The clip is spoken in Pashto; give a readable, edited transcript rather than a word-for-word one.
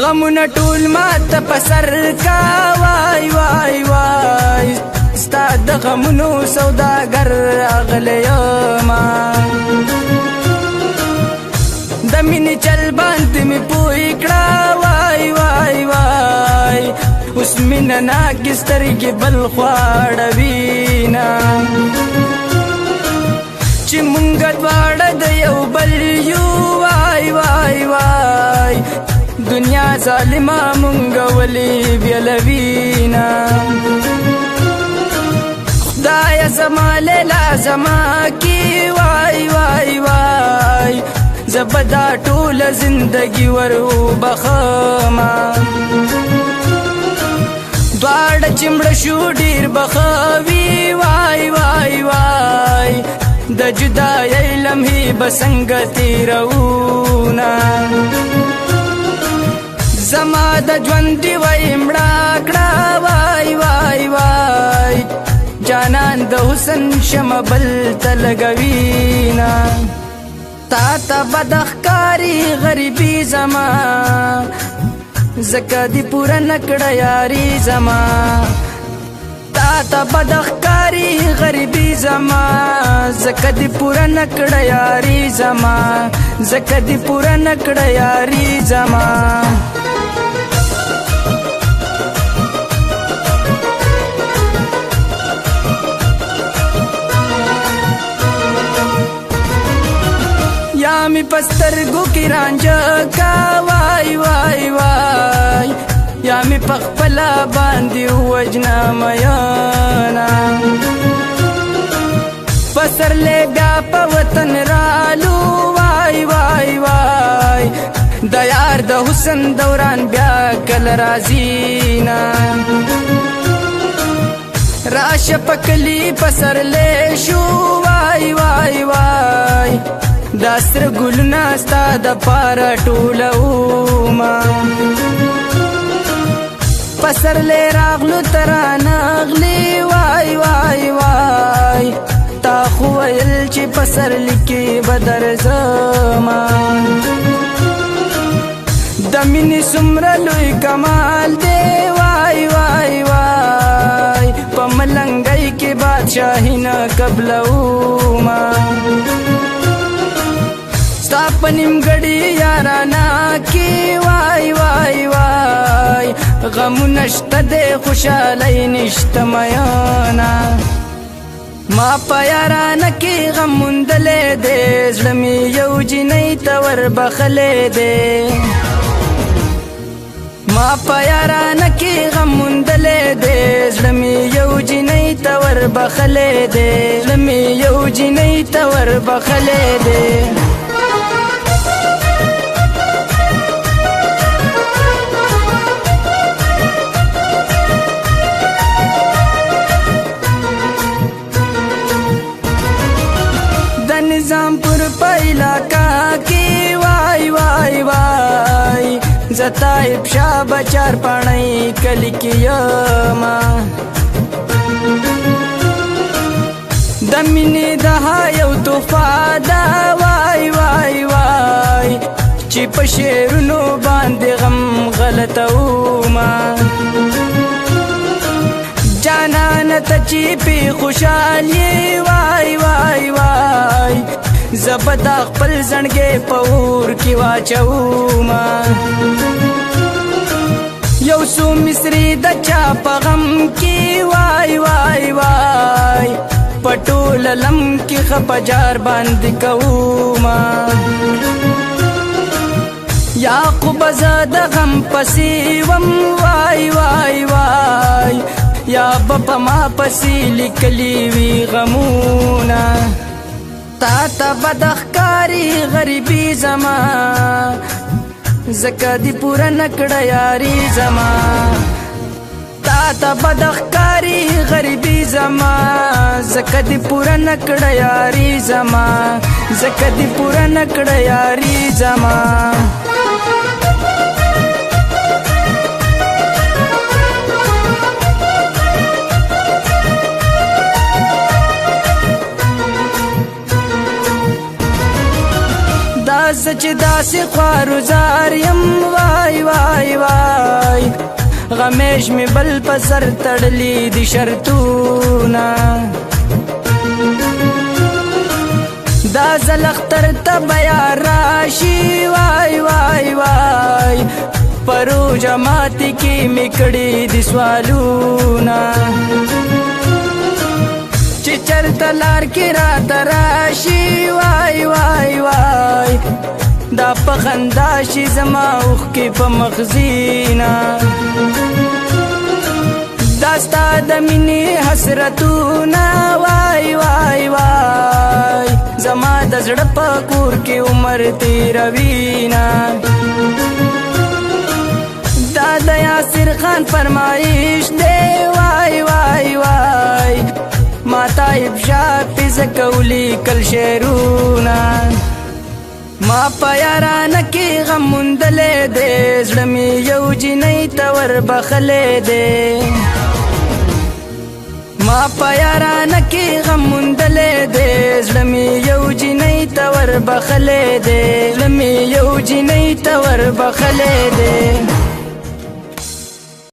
غمونه ټول ماته په سر کا وای وای وای ستا د غمونو سوداګر راغلی یما د مینې چل باندې مې پوی کړه وای وای وای اوس مینه ناکې سترګې بل خوا اړوینه چې مونږ دواړه د یو بل یو وای وای وای دنیا ظالمه مونږ ولې بیلوینه خدایه زما لیلا زما کی وای وای وای زه به دا ټوله زندګي ور وبخمه دواړه چې مړه شو ډېر بخوي وای وای وای د جدایۍ لمحې به څنګه تېروونه زما د ژوند ډیوۍ مړه کړه وای وای وای جانان د حسن شمه بل ته لګوینه تا ته بد ښکاري غریبي زما ځکه دې پوره نه کړه یاري زما تا ته بد ښکاري غریبي زما ځکه دې پوره نه کړه یاري زما ځکه دې پوره نه کړه یاري زما یا می پسترګو کې رانجه کا وای وای وای یا می پخپلا باندې وجنا میانا پسرلې بیا په وطن رالو وای وای وای د یار د حسن دوران بیا کل رازینا راشه پکلی پسرلې شو وای وای وای دا سره ګلونه ستا د پاره ټولومه پسرلی راغلو ترانه اغلي وای وای وای تا خو ویل چې پسرلی کې به درځمه د مینې څومره لوی کمال دی وای وای وای په ملنګۍ کې بادشاهي نه قبلومه ستا په نیمګړي یارانه کې وای وای وای غمونه شته دی خوشحالۍ نشته میانه ما په یارانه کې غم موندلی دی زړه مې یو جینۍ ته وربخلی دی ما په یارانه کې غم موندلی دی زړه مې یو جینۍ ته وربخلی دی زړه مې یو جینۍ ته وربخلی دی نظام پر علاقہ کی وای وای وای زتایب شاه بچار پړی کلی کیما د مینې د یو توفا دا وای وای وای چې په شعرونو باندې غم غلطوما جانان ته چې پی خوشحالي وای وای وای زبدا خپل زړګې په اور کې واچوما یو څو مصري د چا په غم کې وای وای وای پټول لم کې خپجار باندې کوما یعقوب زاد غم پسې وم وای وای وای یا بپا ما پسی لکلی وی غمونا تا تا بدخکاری غریبی زما زکا دی پورا نکڑا یاری زما تا تا بدخکاری غریبی زما زکا دی پورا نکڑا یاری زما زکا دی پورا نکڑا یاری زما سچ داسې خوارو زار یم وای وای عیش می بل په سر تړلی دي شرطونه دا ځل اختر ته به یار راشي وای وای وای پرو جماعت کې مې کړي دي سوالونه چې چرته لار کې راته راشي وای وای وای دا په خندا شي زما اوښکې په مخزینه دا ستا د مینې حسرتونه وای وای وای زما د زړه په کور کې عمر تېروینه دا د یاسر خان فرمایش دی وای وای وای ما طایب شاه پې زکولی کل شعرونه ما په یارانه کې غم موندلی دی زړه مې یو جینۍ ته وربخلی دی ما په یارانه کې غم موندلی دی زړه مې یو جینۍ ته وربخلی دی زړه مې یو جینۍ ته وربخلی دی